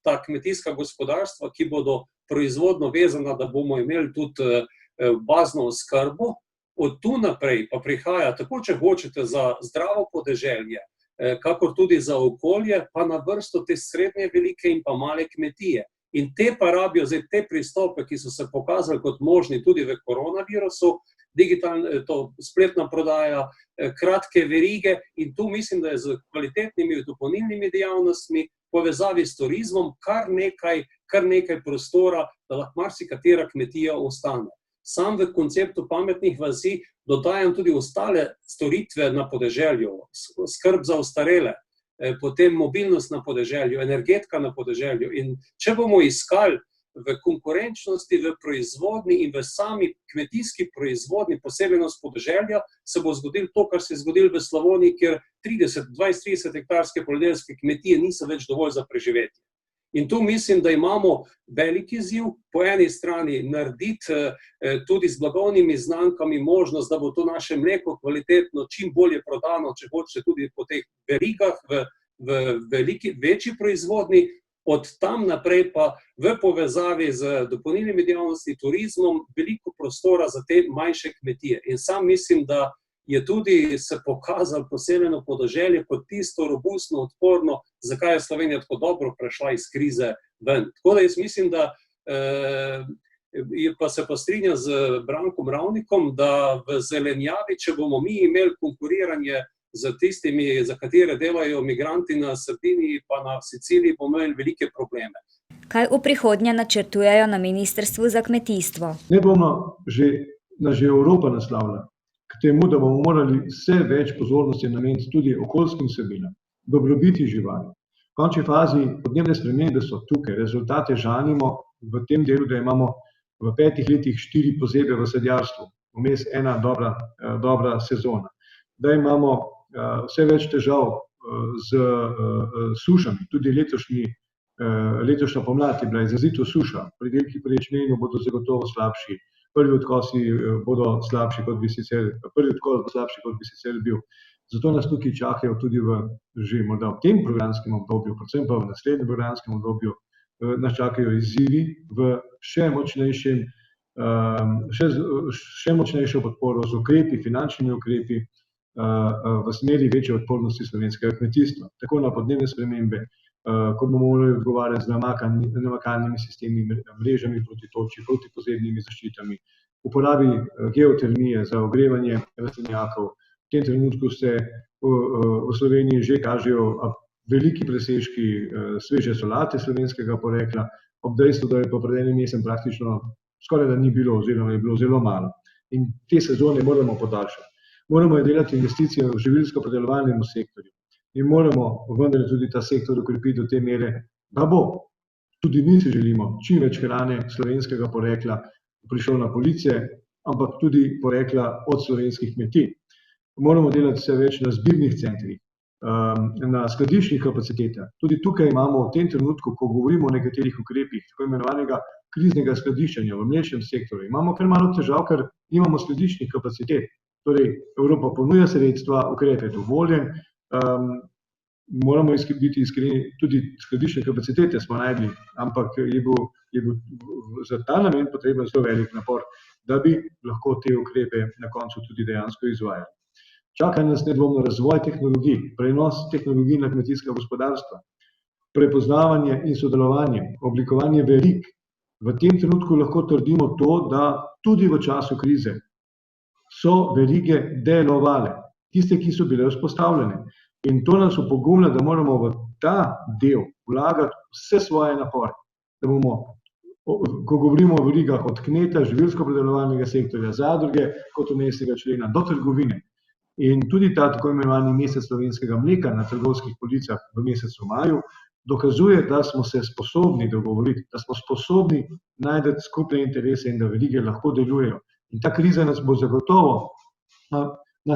ta kmetijska gospodarstva, ki bodo proizvodno vezana, da bomo imeli tudi bazno oskrbo. Od tu naprej pa prihaja, tako če hočete, za zdravo podeželje, kakor tudi za okolje, pa na vrsto te srednje velike in pa male kmetije. In te pa rabijo zdaj te pristope, ki so se pokazali kot možni tudi v koronavirusu, spletna prodaja, kratke verige, in tu mislim, da je z kvalitetnimi dopolnilnimi dejavnostmi, povezavi s turizmom, kar nekaj prostora, da lahko marsikatera kmetija ostane. Sam v konceptu pametnih vasi dodajam tudi ostale storitve na podeželju, skrb za ostarele, potem mobilnost na podeželju, energetika na podeželju. In če bomo iskali v konkurenčnosti, v proizvodni in v sami kmetijski proizvodni posebnost podeželja, se bo zgodilo to, kar se je zgodilo v Slavoniji, kjer 20-30 hektarske poljedelske kmetije niso več dovolj za preživetje. In tu mislim, da imamo velik izziv, po eni strani narediti tudi z blagovnimi znamkami možnost, da bo to naše mleko kvalitetno, čim bolje prodano, če hoče tudi po teh verigah v večji proizvodni, od tam naprej pa v povezavi z dopolnilnimi dejavnostmi, turizmom, veliko prostora za te manjše kmetije. In sam mislim, da je tudi se pokazal posebno podeželje kot tisto robustno, odporno, zakaj je Slovenija tako dobro prešla iz krize ven. Tako da jaz mislim, da pa se strinjam z Brankom Ravnikom, da v zelenjavi, če bomo mi imeli konkuriranje z tistimi, za katere delajo migranti na Sardiniji pa na Siciliji, bomo imeli velike probleme. Kaj v prihodnje načrtujejo na Ministrstvu za kmetijstvo? Nedvomno že Evropa naslavlja k temu, da bomo morali vse več pozornosti nameniti tudi okoljskim vsebinam, dobrobiti živali. V končni fazi podnebne spremembe so tukaj, rezultate žanimo v tem delu, da imamo v 5 letih 4 pozebe v sadjarstvu, vmes ena dobra sezona. Da imamo vse več težav z sušami, tudi letošnja pomlad je bila izrazito suša, pridelki pri ječmenu bodo zagotovo slabši. Prvi odkos bo slabši, kot bi sicer bil. Zato nas tukaj čakajo tudi že morda v tem programskem obdobju, predvsem pa v naslednjem programskem obdobju, nas čakajo izzivi v še močnejšo podporo z ukrepi, finančnimi ukrepi v smeri večje odpornosti slovenskega kmetijstva. Tako na podnebne spremembe, ko bomo morali odgovarjati z namakalnimi sistemi, mrežami proti toči, protipozemnimi zaščitami, uporabi geotermije za ogrevanje rastlinjakov. V tem trenutku se v Sloveniji že kažejo veliki presežki sveže solate slovenskega porekla, ob dejstvu, da je pa pred enim mesecem praktično skoraj da ni bilo oziroma je bilo zelo malo. In te sezone moramo podaljšati. Moramo delati investicije v živilsko-predelovalnem sektorju in moramo vendar tudi ta sektor okrepiti do te mere, da bo, tudi mi si želimo, čim več hrane slovenskega porekla prišlo na police, ampak tudi porekla od slovenskih kmetij. Moramo delati vse več na zbirnih centrih, na skladiščnih kapacitetah. Tudi tukaj imamo v tem trenutku, ko govorimo o nekaterih ukrepih, tako imenovanega kriznega skladiščenja v mlečnem sektorju, imamo kar malo težav, ker nimamo skladiščnih kapacitet. Torej, Evropa ponuja sredstva, ukrep je dovoljen, moramo biti iskreni, tudi skladiščne kapacitete smo našli, ampak je bil za ta namen potreben zelo velik napor, da bi lahko te ukrepe na koncu tudi dejansko izvajali. Čaka nas nedvomno razvoj tehnologij, prenos tehnologij na kmetijska gospodarstva, prepoznavanje in sodelovanje, oblikovanje verig. V tem trenutku lahko trdimo to, da tudi v času krize so verige delovale, tiste, ki so bile vzpostavljene. In to nas opogumlja, da moramo v ta del vlagati vse svoje napore, da bomo, ko govorimo o verigah od kmeta, živilsko-predelovalnega sektorja, zadruge, kot vmesnega člena, do trgovine. In tudi ta tako imenovani mesec slovenskega mleka na trgovskih policah v mesecu maju dokazuje, da smo se sposobni dogovoriti, da smo sposobni najti skupne interese in da verige lahko delujejo. In ta kriza nas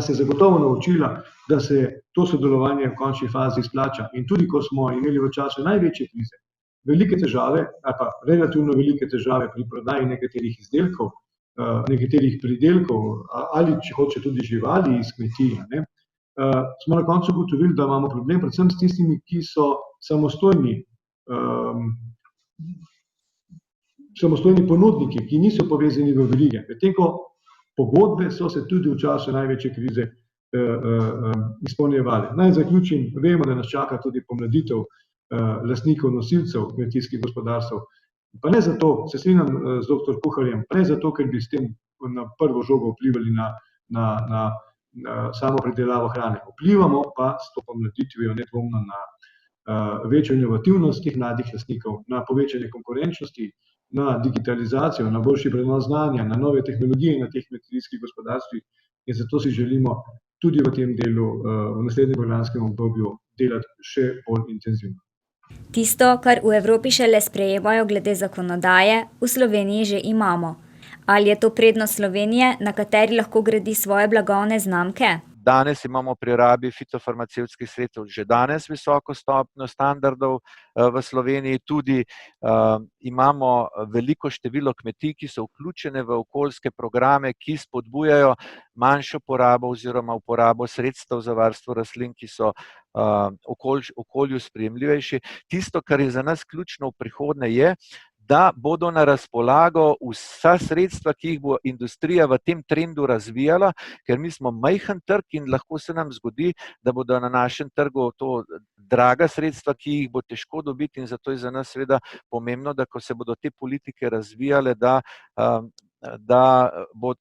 je zagotovo naučila, da se to sodelovanje v končni fazi splača. In tudi, ko smo imeli v času največje krize velike težave, ali pa relativno velike težave pri prodaji nekaterih izdelkov, nekaterih pridelkov, ali če hoče tudi živali iz kmetij, smo na koncu ugotovili, da imamo problem predvsem s tistimi, ki so samostojni ponudniki, ki niso povezani v verige. Medtem ko pogodbe so se tudi v času največje krize izpolnjevale. Naj zaključim, vemo, da nas čaka tudi pomladitev lastnikov, nosilcev kmetijskih gospodarstv. Pa ne zato, se strinjam z dr. Kuharjem, pa ne zato, ker bi s tem na prvo žogo vplivali na samo pridelavo hrane. Vplivamo pa s to pomladitvijo nedvomno na večjo inovativnost teh mladih lastnikov, na povečanje konkurenčnosti, na digitalizacijo, na boljši prenos znanja, na nove tehnologije na teh kmetijskih gospodarstvih in zato si želimo tudi v tem delu v naslednjem programskem obdobju delati še bolj intenzivno. Tisto, kar v Evropi šele sprejemajo glede zakonodaje, v Sloveniji že imamo. Ali je to prednost Slovenije, na kateri lahko gradi svoje blagovne znamke? Danes imamo pri rabi fitofarmacevtskih sredstev že danes visoko stopnjo standardov v Sloveniji, tudi imamo veliko število kmetij, ki so vključene v okoljske programe, ki spodbujajo manjšo porabo oziroma uporabo sredstev za varstvo rastlin, ki so okolju sprejemljivejši. Tisto, kar je za nas ključno v prihodnje, je, da bodo na razpolago vsa sredstva, ki jih bo industrija v tem trendu razvijala, ker mi smo majhen trg in lahko se nam zgodi, da bodo na našem trgu to draga sredstva, ki jih bo težko dobiti in zato je za nas seveda pomembno, da ko se bodo te politike razvijale, da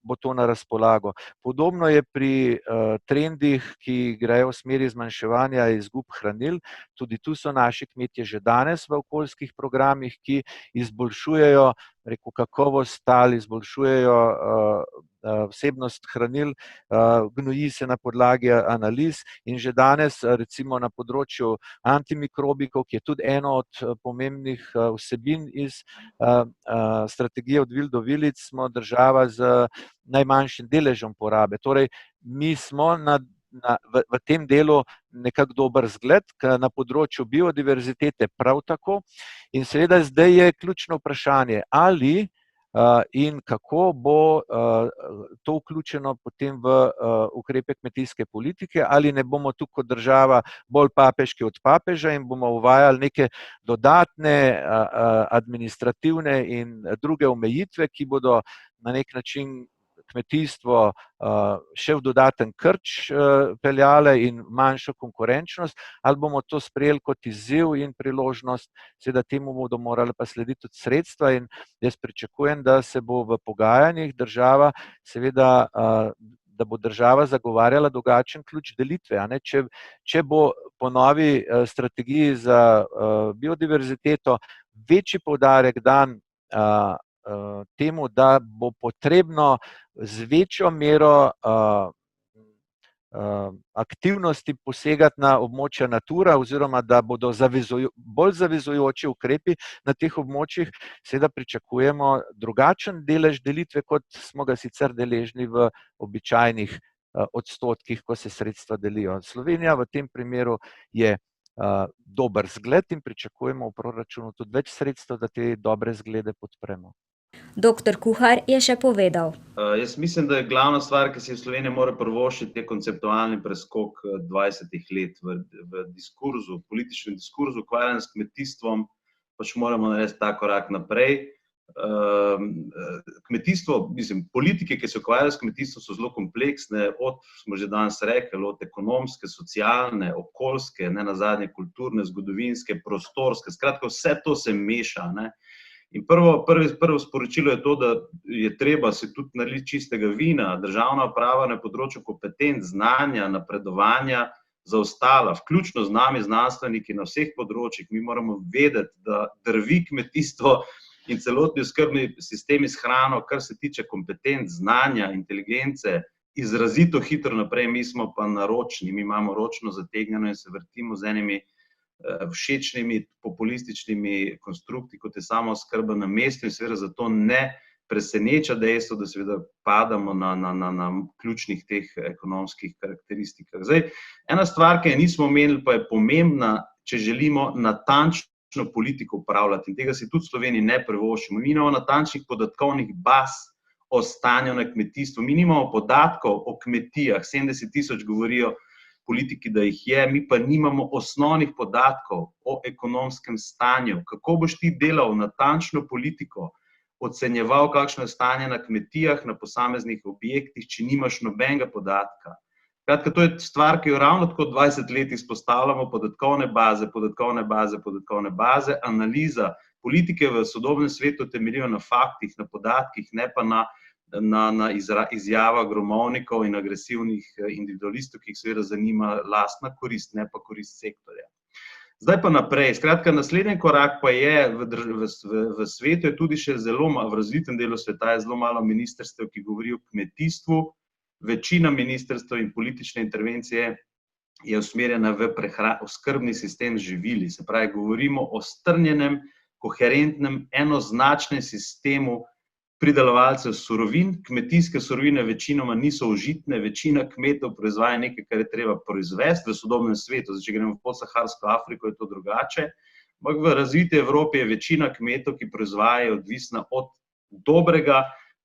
bo to na razpolago. Podobno je pri trendih, ki grejo v smeri zmanjševanja izgub hranil. Tudi tu so naši kmetje že danes v okoljskih programih, ki izboljšujejo kakovost tal, izboljšujejo vsebnost hranil, gnoji se na podlagi analiz in že danes recimo na področju antimikrobikov, ki je tudi eno od pomembnih vsebin iz strategije od vil do vilic, smo država z najmanjšim deležem porabe. Torej, mi smo v tem delu nekako dober zgled, na področju biodiverzitete prav tako. In seveda zdaj je ključno vprašanje, ali in kako bo to vključeno potem v ukrepe kmetijske politike, ali ne bomo tu kot država bolj papeški od papeža in bomo uvajali neke dodatne administrativne in druge omejitve, ki bodo na nek način kmetijstvo še v dodaten krč peljale in manjšo konkurenčnost, ali bomo to sprejeli kot izziv in priložnost, seveda temu bodo morali pa slediti tudi sredstva in jaz pričakujem, da se bo v pogajanjih država seveda da bo država zagovarjala drugačen ključ delitve. Če bo po novi strategiji za biodiverziteto večji poudarek dan temu, da bo potrebno z večjo mero aktivnosti posegati na območja Natura oziroma da bodo bolj zavezujoči ukrepi na teh območjih, seveda pričakujemo drugačen delež delitve, kot smo ga sicer deležni v običajnih odstotkih, ko se sredstva delijo. Slovenija v tem primeru je dober zgled in pričakujemo v proračunu tudi več sredstev, da te dobre zglede podpremo. Dr. Kuhar je še povedal. Jaz mislim, da je glavna stvar, ki si v Sloveniji mora privoščiti, je konceptualni preskok 20 let v diskurzu, političnem diskurzu, ukvarjanju s kmetijstvom, pač moramo narediti ta korak naprej. Kmetijstvo, politike, ki se ukvarjajo s kmetijstvom, so zelo kompleksne, smo že danes rekli, od ekonomske, socialne, okoljske, nenazadnje kulturne, zgodovinske, prostorske, skratka vse to se meša, ne. In prvo sporočilo je to, da je treba se tudi narediti čistega vina, državna uprava na področju kompetenc, znanja, napredovanja zaostala, vključno z nami znanstveniki na vseh področjih. Mi moramo vedeti, da drvi kmetijstvo in celotni oskrbni sistemi s hrano, kar se tiče kompetenc, znanja, inteligence, izrazito hitro naprej, mi smo pa naročni, mi imamo ročno zategnjeno in se vrtimo z enimi všečnimi, populističnimi konstrukti, kot je samooskrba na mestu in seveda zato ne preseneča dejstvo, da seveda padamo na ključnih teh ekonomskih karakteristikah. Zdaj, ena stvar, ki je nismo omenili, pa je pomembna, če želimo natančno politiko upravljati in tega si tudi v Sloveniji ne privoščimo. Mi nimamo natančnih podatkovnih baz o stanju na kmetijstvu, mi nimamo podatkov o kmetijah, 70 000 govorijo politiki, da jih je, mi pa nimamo osnovnih podatkov o ekonomskem stanju. Kako boš ti delal natančno politiko, ocenjeval, kakšno je stanje na kmetijah, na posameznih objektih, če nimaš nobenega podatka? Kratka, to je stvar, ki jo ravno tako 20 let izpostavljamo, podatkovne baze, analiza. Politike v sodobnem svetu temeljijo na faktih, na podatkih, ne pa na izjava gromovnikov in agresivnih individualistov, ki jih seveda zanima lastna korist, ne pa korist sektorja. Zdaj pa naprej. Skratka, naslednji korak pa je, v svetu je tudi še zelo malo, v razvitem delu sveta je zelo malo ministrstev, ki govorijo o kmetijstvu. Večina ministrstev in politične intervencije je usmerjena v oskrbni sistem z živili. Se pravi, govorimo o strnjenem, koherentnem, enoznačnem sistemu pridelovalcev surovin. Kmetijske surovine večinoma niso užitne, večina kmetov proizvaja nekaj, kar je treba proizvesti v sodobnem svetu. Zdaj, če gremo v podsaharsko Afriko, je to drugače. Ampak v razviti Evropi je večina kmetov, ki proizvajajo, odvisna od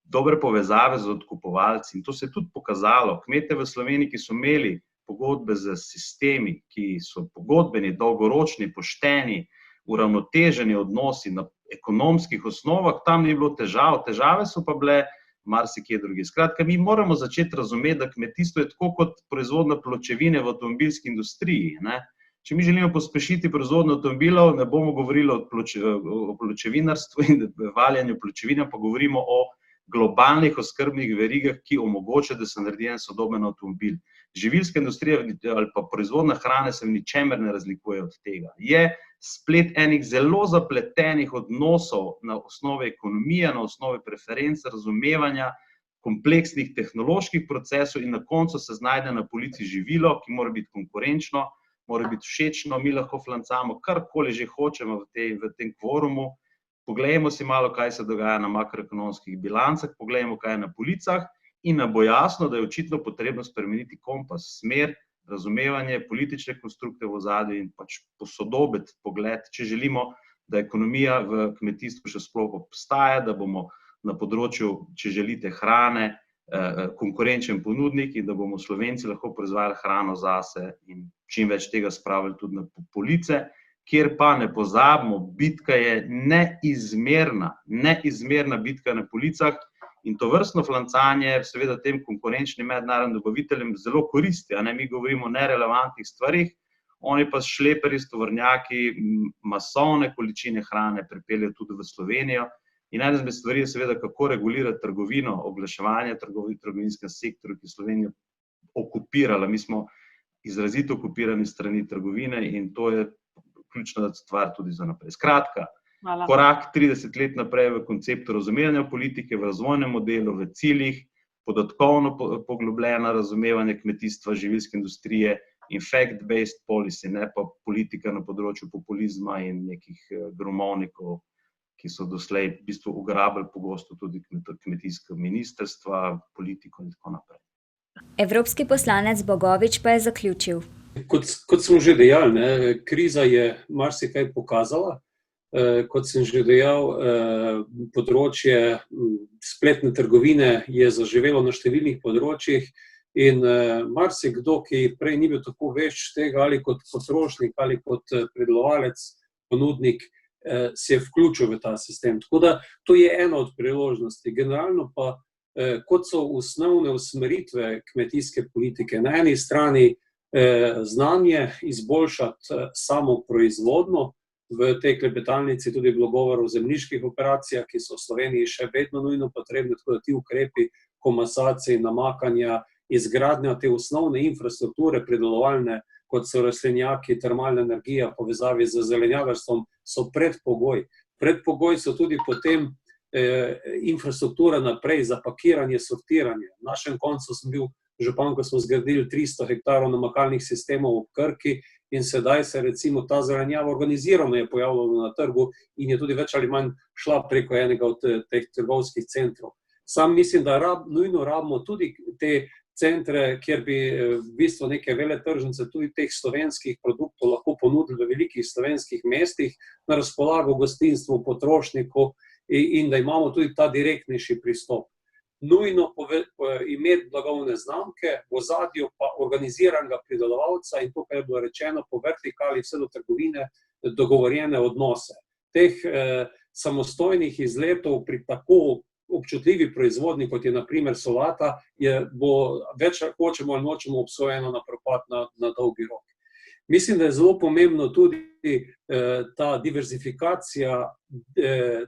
dobre povezave z odkupovalci. In to se je tudi pokazalo. Kmete v Sloveniji, ki so imeli pogodbe z sistemi, ki so pogodbeni, dolgoročni, pošteni, uravnoteženi odnosi na ekonomskih osnovah, tam ni bilo težav. Težave so pa bile marsikje drugi. Skratka, mi moramo začeti razumeti, da kmetijstvo je tako kot proizvodnja pločevine v avtomobilski industriji, ne. Če mi želimo pospešiti proizvodnjo avtomobilov, ne bomo govorili o pločevinarstvu in valjanju pločevine, pa govorimo o globalnih oskrbnih verigah, ki omogočajo, da se naredi en sodoben avtomobil. Živilska industrija ali pa proizvodnja hrane se v ničemer ne razlikuje od tega. Je splet enih zelo zapletenih odnosov na osnovi ekonomije, na osnovi preferenc, razumevanja, kompleksnih tehnoloških procesov in na koncu se znajde na polici živilo, ki mora biti konkurenčno, mora biti všečno, mi lahko flancamo karkoli že hočemo v tem kvorumu. Poglejmo si malo, kaj se dogaja na makroekonomskih bilancah, poglejmo, kaj je na policah in nam bo jasno, da je očitno potrebno spremeniti kompas, smer, razumevanje, politične konstrukte v ozadju in pač posodobiti pogled, če želimo, da ekonomija v kmetijstvu še sploh obstaja, da bomo na področju, če želite, hrane, konkurenčen ponudnik in da bomo Slovenci lahko proizvajali hrano zase in čim več tega spravili tudi na police, kjer pa ne pozabimo, bitka je neizmerna bitka na policah In to vrstno flancanje seveda tem konkurenčnim mednarodnim dobaviteljem zelo koristi. Mi govorimo o nerelevantnih stvarih, oni pa s šleperji, s tovornjaki masovne količine hrane pripeljejo tudi v Slovenijo. In ena izmed stvari je seveda, kako regulirati trgovino, oglaševanje v trgovinskem sektorju, ki je Slovenijo okupirala. Mi smo izrazito okupirani strani trgovine in to je ključna stvar tudi za naprej. Skratka, korak 30 let naprej v konceptu razumevanja politike, v razvojnem modelu, v ciljih, podatkovno poglobljeno razumevanje kmetijstva, živilske industrije in fact-based policy, ne pa politika na področju populizma in nekih gromovnikov, ki so doslej v bistvu ugrabili pogosto tudi kmetijska ministrstva, politiko in tako naprej. Evropski poslanec Bogovič pa je zaključil. Kot smo že dejali, kriza je marsikaj pokazala. Kot sem že dejal, področje spletne trgovine je zaživelo na številnih področjih in marsikdo, ki prej ni bil tako vešč tega ali kot potrošnik ali kot predelovalec, ponudnik, se je vključil v ta sistem. Tako da to je ena od priložnosti. Generalno pa, kot so osnovne usmeritve kmetijske politike, na eni strani znanje, izboljšati samo proizvodno. V tej klepetalnici tudi bilo govora o zemljiških operacijah, ki so v Sloveniji še vedno nujno potrebne, tako da ti ukrepi komasacije, namakanja, izgradnja te osnovne infrastrukture predelovalne, kot so rastlinjaki, termalna energija, povezavi z zelenjadarstvom, so predpogoj. Predpogoj so tudi potem infrastruktura naprej za pakiranje, sortiranje. Na našem koncu sem bil župan, ko smo zgradili 300 hektarov namakalnih sistemov v Krki in sedaj se recimo ta zelenjava organizirano je pojavljala na trgu in je tudi več ali manj šla preko enega od teh trgovskih centrov. Sam mislim, da nujno rabimo tudi te centre, kjer bi v bistvu neke veletržnice tudi teh slovenskih produktov lahko ponudili v velikih slovenskih mestih na razpolago gostinstvu, potrošniku in da imamo tudi ta direktnejši pristop. Nujno imeti blagovne znamke, v ozadju pa organiziranega pridelovalca in to, kar je bilo rečeno, po vertikali vse do trgovine, dogovorjene odnose. Teh samostojnih izletov pri tako občutljivi proizvodnji, kot je na primer solata, bo več hočemo ali nočemo obsojeno na propad na dolgi rok. Mislim, da je zelo pomembno tudi ta diverzifikacija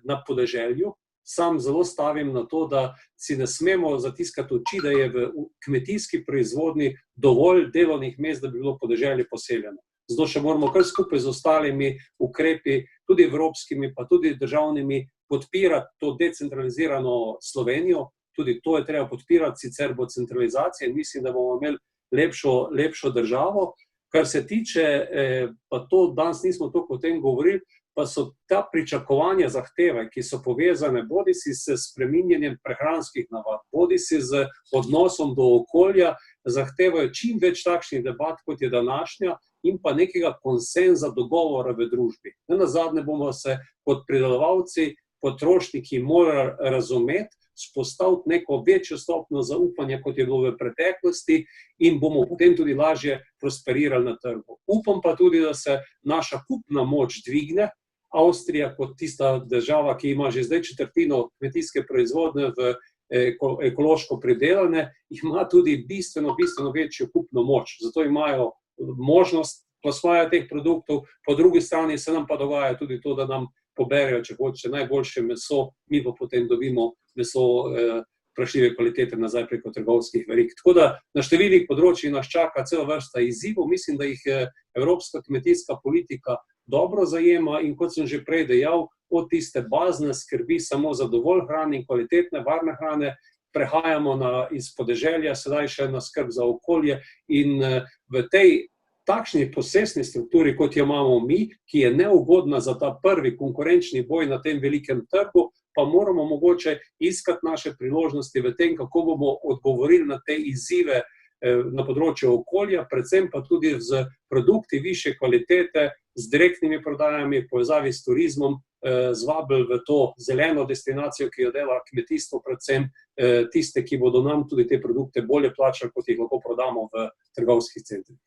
na podeželju. Sam zelo stavim na to, da si ne smemo zatiskati oči, da je v kmetijski proizvodnji dovolj delovnih mest, da bi bilo podeželje poseljeno. Zato še moramo kar skupaj z ostalimi ukrepi, tudi evropskimi, pa tudi državnimi, podpirati to decentralizirano Slovenijo. Tudi to je treba podpirati, sicer bo centralizacija in mislim, da bomo imeli lepšo državo. Kar se tiče, pa to danes nismo toliko o tem govorili, pa so ta pričakovanja, zahteve, ki so povezane bodisi s spreminjanjem prehranskih navad, bodisi z odnosom do okolja, zahtevajo čim več takšnih debat, kot je današnja, in pa nekega konsenza, dogovora v družbi. Nazadnje bomo se kot pridelovalci, potrošniki morali razumeti, vzpostaviti neko večjo stopnjo zaupanja, kot je bilo v preteklosti in bomo potem tudi lažje prosperirali na trgu. Upam pa tudi, da se naša kupna moč dvigne. Avstrija kot tista država, ki ima že zdaj četrtino kmetijske proizvodnje v ekološko pridelane, ima tudi bistveno večjo kupno moč. Zato imajo možnost posvajanja teh produktov, po drugi strani se nam pa dogaja tudi to, da nam poberejo, če hoče, najboljše meso, mi pa potem dobimo meso vprašljive kvalitete nazaj preko trgovskih verig. Tako da na številnih področjih nas čaka cela vrsta izzivov, mislim, da jih evropska kmetijska politika dobro zajema in kot sem že prej dejal, od tiste bazne skrbi samo za dovolj hrane in kvalitetne, varne hrane, prehajamo iz podeželja, sedaj še na skrb za okolje in v tej takšni posesni strukturi, kot jo imamo mi, ki je neugodna za ta prvi konkurenčni boj na tem velikem trgu, pa moramo mogoče iskati naše priložnosti v tem, kako bomo odgovorili na te izzive na področju okolja, predvsem pa tudi z produkti višje kvalitete, z direktnimi prodajami, povezavi s turizmom, zvabili v to zeleno destinacijo, ki jo dela kmetijstvo, predvsem tiste, ki bodo nam tudi te produkte bolje plačali, kot jih lahko prodamo v trgovskih centrih.